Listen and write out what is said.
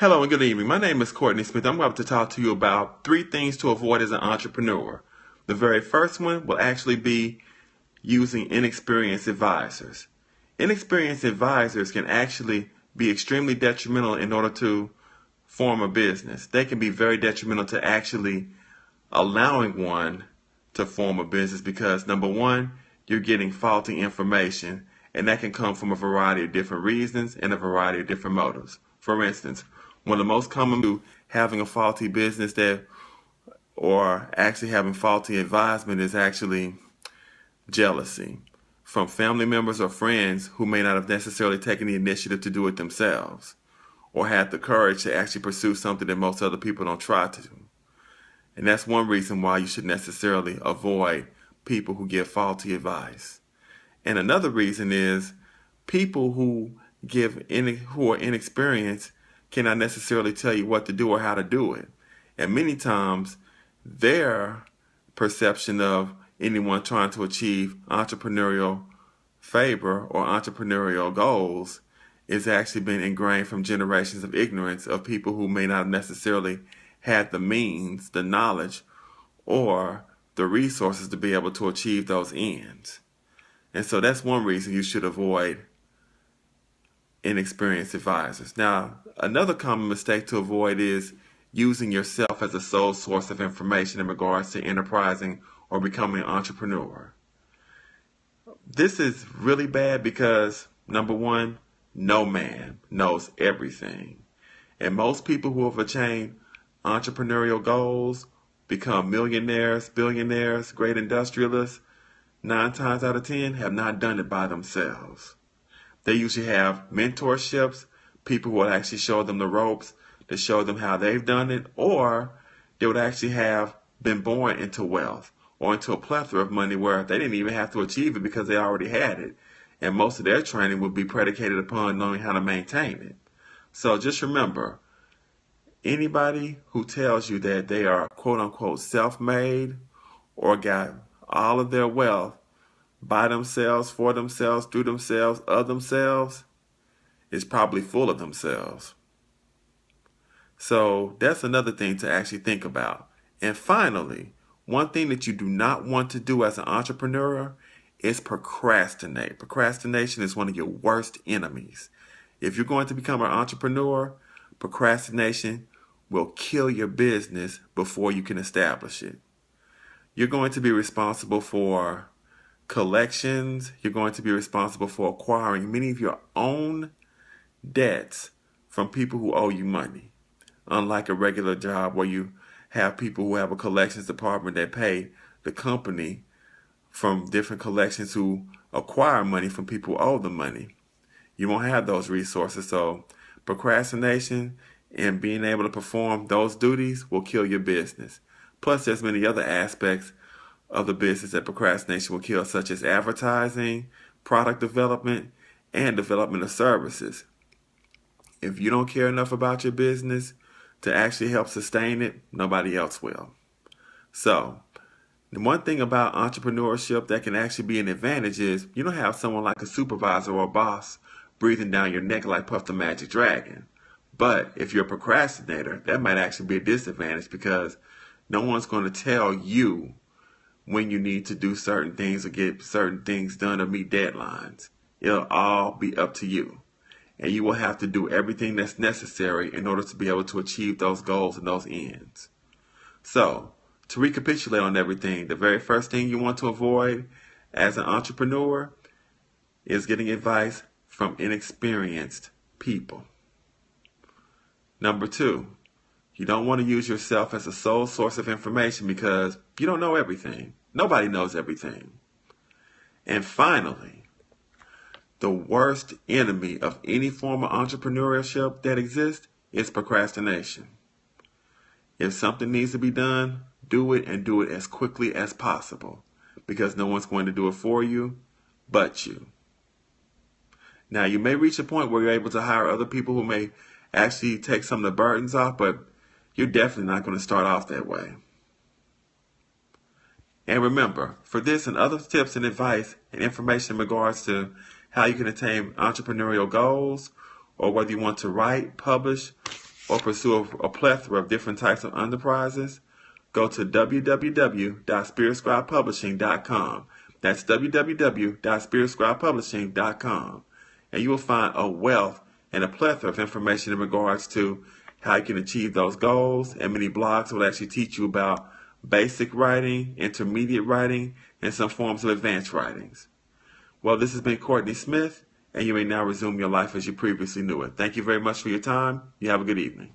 Hello and good evening. My name is Courtney Smith. I'm about to talk to you about 3 things to avoid as an entrepreneur. The very first one will actually be using inexperienced advisors. Inexperienced advisors can actually be extremely detrimental in order to form a business. They can be very detrimental to actually allowing one to form a business because, number one, you're getting faulty information, and that can come from a variety of different reasons and a variety of different motives. For instance, one of the most common to having a faulty business or actually having faulty advisement is actually jealousy from family members or friends who may not have necessarily taken the initiative to do it themselves or had the courage to actually pursue something that most other people don't try to do. And that's one reason why you should necessarily avoid people who give faulty advice. And another reason is people who who are inexperienced cannot necessarily tell you what to do or how to do it. And many times their perception of anyone trying to achieve entrepreneurial favor or entrepreneurial goals is actually been ingrained from generations of ignorance of people who may not necessarily had the means, the knowledge, or the resources to be able to achieve those ends. And so that's one reason you should avoid inexperienced advisors. Now, another common mistake to avoid is using yourself as a sole source of information in regards to enterprising or becoming an entrepreneur. This is really bad because, number one, no man knows everything. And most people who have achieved entrepreneurial goals, become millionaires, billionaires, great industrialists, 9 times out of 10 have not done it by themselves. They usually have mentorships, people who will actually show them the ropes, to show them how they've done it, or they would actually have been born into wealth or into a plethora of money where they didn't even have to achieve it because they already had it. And most of their training would be predicated upon knowing how to maintain it. So just remember, anybody who tells you that they are quote unquote self-made or got all of their wealth by themselves, for themselves, through themselves, of themselves, is probably full of themselves. So that's another thing to actually think about. And finally, one thing that you do not want to do as an entrepreneur is procrastinate. Procrastination is one of your worst enemies. If you're going to become an entrepreneur, procrastination will kill your business before you can establish it. You're going to be responsible for collections. You're going to be responsible for acquiring many of your own debts from people who owe you money. Unlike a regular job where you have people who have a collections department that pay the company from different collections who acquire money from people who owe them money. You won't have those resources. So procrastination and being able to perform those duties will kill your business. Plus, there's many other aspects of the business that procrastination will kill, such as advertising, product development, and development of services. If you don't care enough about your business to actually help sustain it, nobody else will. So, the one thing about entrepreneurship that can actually be an advantage is you don't have someone like a supervisor or a boss breathing down your neck like Puff the Magic Dragon. But if you're a procrastinator, that might actually be a disadvantage because no one's going to tell you when you need to do certain things or get certain things done or meet deadlines. It'll all be up to you. And you will have to do everything that's necessary in order to be able to achieve those goals and those ends. So, to recapitulate on everything, the very first thing you want to avoid as an entrepreneur is getting advice from inexperienced people. Number 2, you don't want to use yourself as a sole source of information because you don't know everything. Nobody knows everything. And finally, the worst enemy of any form of entrepreneurship that exists is procrastination. If something needs to be done, do it and do it as quickly as possible because no one's going to do it for you but you. Now, you may reach a point where you're able to hire other people who may actually take some of the burdens off, but you're definitely not going to start off that way. And remember, for this and other tips and advice and information in regards to how you can attain entrepreneurial goals, or whether you want to write, publish, or pursue a plethora of different types of enterprises, go to www.spiritscribepublishing.com. That's www.spiritscribepublishing.com. And you will find a wealth and a plethora of information in regards to how you can achieve those goals, and many blogs will actually teach you about basic writing, intermediate writing, and some forms of advanced writings. Well, this has been Courtney Smith, and you may now resume your life as you previously knew it. Thank you very much for your time. You have a good evening.